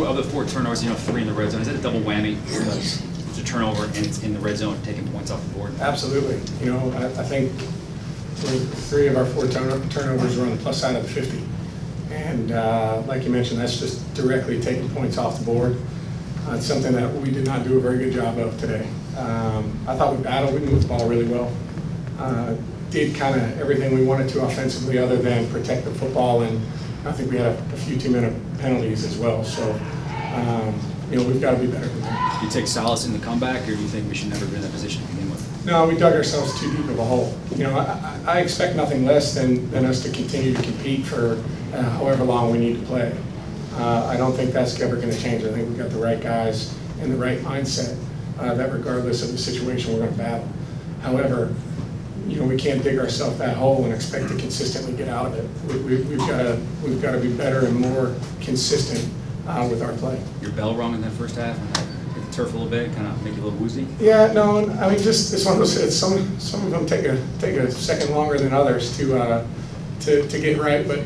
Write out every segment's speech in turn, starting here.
of the 4 turnovers, 3 in the red zone. Is that a double whammy? Because it's a turnover and it's in the red zone, taking points off the board. Absolutely. I think 3 of our 4 turnovers were on the plus side of the 50. And like you mentioned, that's just directly taking points off the board. It's something that we did not do a very good job of today. I thought we battled, we moved the ball really well. Did kind of everything we wanted to offensively other than protect the football, and I think we had a few 2-minute penalties as well. So, we've got to be better than that. Do you take solace in the comeback, or do you think we should never be in that position to begin with? No, we dug ourselves too deep of a hole. I expect nothing less than us to continue to compete for however long we need to play. I don't think that's ever going to change. I think we've got the right guys and the right mindset that regardless of the situation, we're going to battle. However, we can't dig ourselves that hole and expect to consistently get out of it. We've got to be better and more consistent with our play. Your bell rung in that first half, and hit the turf a little bit, kind of make you a little woozy. Yeah, no, I mean, just it's one of those. Some of them take a second longer than others to get right, but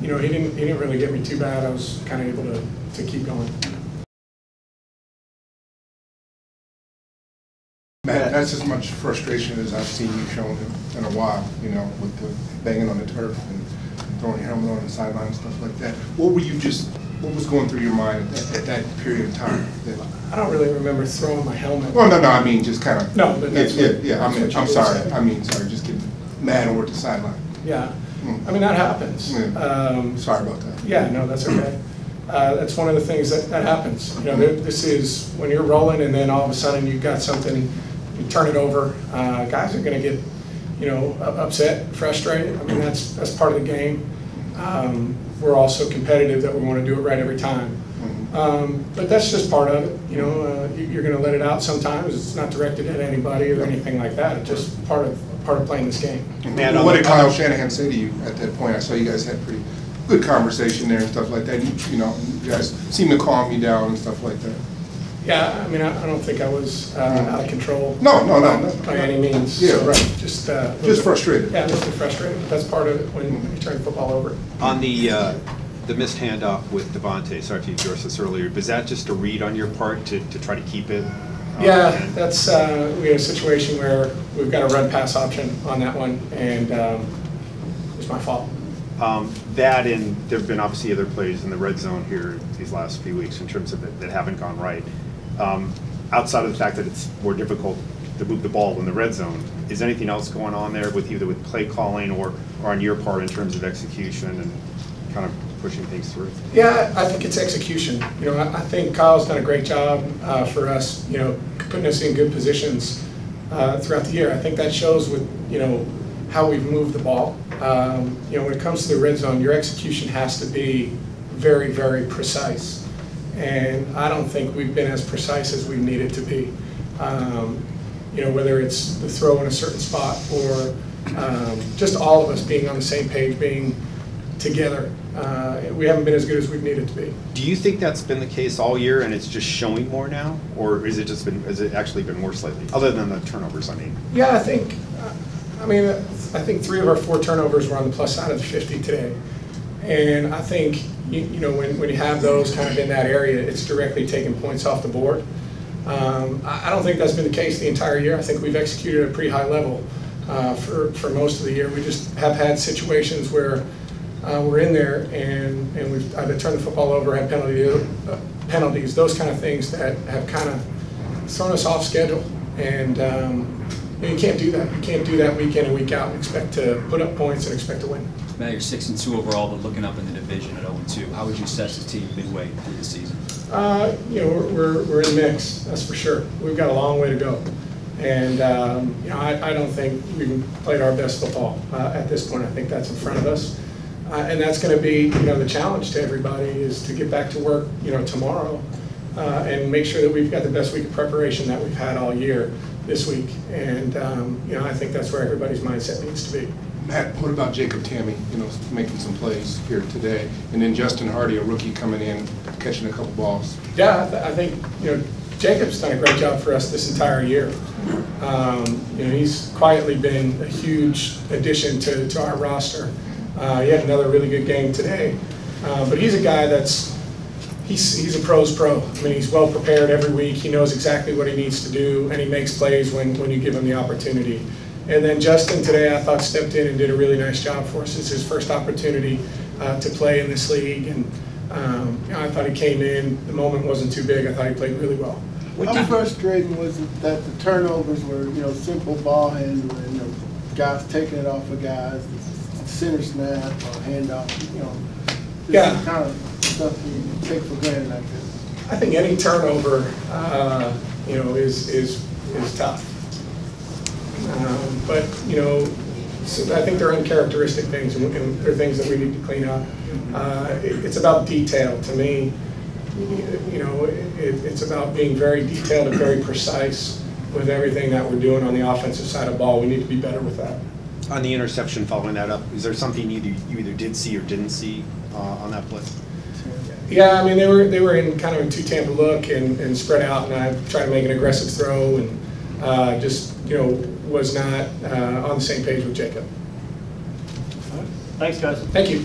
he didn't really get me too bad. I was kind of able to keep going. Matt, that's as much frustration as I've seen you shown in a while, with the banging on the turf and throwing your helmet on the sideline and stuff like that. What was going through your mind at that period of time? I don't really remember throwing my helmet. Well, no, I mean, just kind of. No, but that's I'm sorry, just getting mad over at the sideline. Yeah, I mean, that happens. Sorry about that. Yeah, no, that's okay. That's one of the things that happens. This is when you're rolling and then all of a sudden you've got something, you turn it over. Guys are going to get, upset, frustrated. I mean, that's part of the game. We're also competitive that we want to do it right every time. But that's just part of it. You're going to let it out sometimes. It's not directed at anybody or anything like that. It's just part of playing this game. Man, what did Kyle Shanahan say to you at that point? I saw you guys had pretty good conversation there and stuff like that. You guys seem to calm you down and stuff like that. Yeah, I mean, I don't think I was out of control. No. By any means. Yeah, so, right. Just frustrated. Yeah, just frustrated. That's part of it when you turn the football over. On the missed handoff with Devontae, sorry if you addressed this earlier, was that just a read on your part to try to keep it? Yeah, that's we had a situation where we've got a run-pass option on that one, and it's my fault. That and there have been obviously other plays in the red zone here these last few weeks in terms of that haven't gone right. Outside of the fact that it's more difficult to move the ball in the red zone, is anything else going on there with either with play calling or on your part in terms of execution and kind of pushing things through? Yeah, I think it's execution. I think Kyle's done a great job for us, putting us in good positions throughout the year. I think that shows with, how we've moved the ball. When it comes to the red zone, your execution has to be very, very precise. And I don't think we've been as precise as we needed to be. Whether it's the throw in a certain spot or just all of us being on the same page, being together. We haven't been as good as we've needed to be. Do you think that's been the case all year and it's just showing more now? Or has it actually been worse lately, other than the turnovers, I mean? Yeah, I think 3 of our 4 turnovers were on the plus side of the 50 today. And I think, when you have those kind of in that area, it's directly taking points off the board. I don't think that's been the case the entire year. I think we've executed at a pretty high level for most of the year. We just have had situations where we're in there and we've either turned the football over, had penalties, those kind of things that have kind of thrown us off schedule. And you can't do that. You can't do that week in and week out and expect to put up points and expect to win. Matt, you're 6-2 overall, but looking up in the division at 0-2. How would you assess the team midway through the season? We're in the mix, that's for sure. We've got a long way to go. And I don't think we've played our best football at this point. I think that's in front of us. And that's going to be, the challenge to everybody is to get back to work, tomorrow and make sure that we've got the best week of preparation that we've had all year this week. And, I think that's where everybody's mindset needs to be. Matt, what about Jacob Tammy, making some plays here today? And then Justin Hardy, a rookie coming in, catching a couple balls. Yeah, I think, Jacob's done a great job for us this entire year. He's quietly been a huge addition to our roster. He had another really good game today. But he's a guy he's a pro's pro. I mean, he's well prepared every week. He knows exactly what he needs to do, and he makes plays when you give him the opportunity. And then Justin today, I thought, stepped in and did a really nice job for us. It's his first opportunity to play in this league, and I thought he came in. The moment wasn't too big. I thought he played really well. How frustrating was it that the turnovers were, simple ball handling, guys taking it off of guys, center snap or handoff, this kind of stuff you take for granted like this? I think any turnover, is tough. But so I think they're uncharacteristic things, and they're things that we need to clean up. It's about detail to me. It's about being very detailed and very precise with everything that we're doing on the offensive side of the ball. We need to be better with that. On the interception, following that up, is there something you either did see or didn't see on that play? Yeah, I mean, they were in kind of a two-Tampa look and spread out, and I tried to make an aggressive throw and just was not on the same page with Jacob. Thanks, guys. Thank you.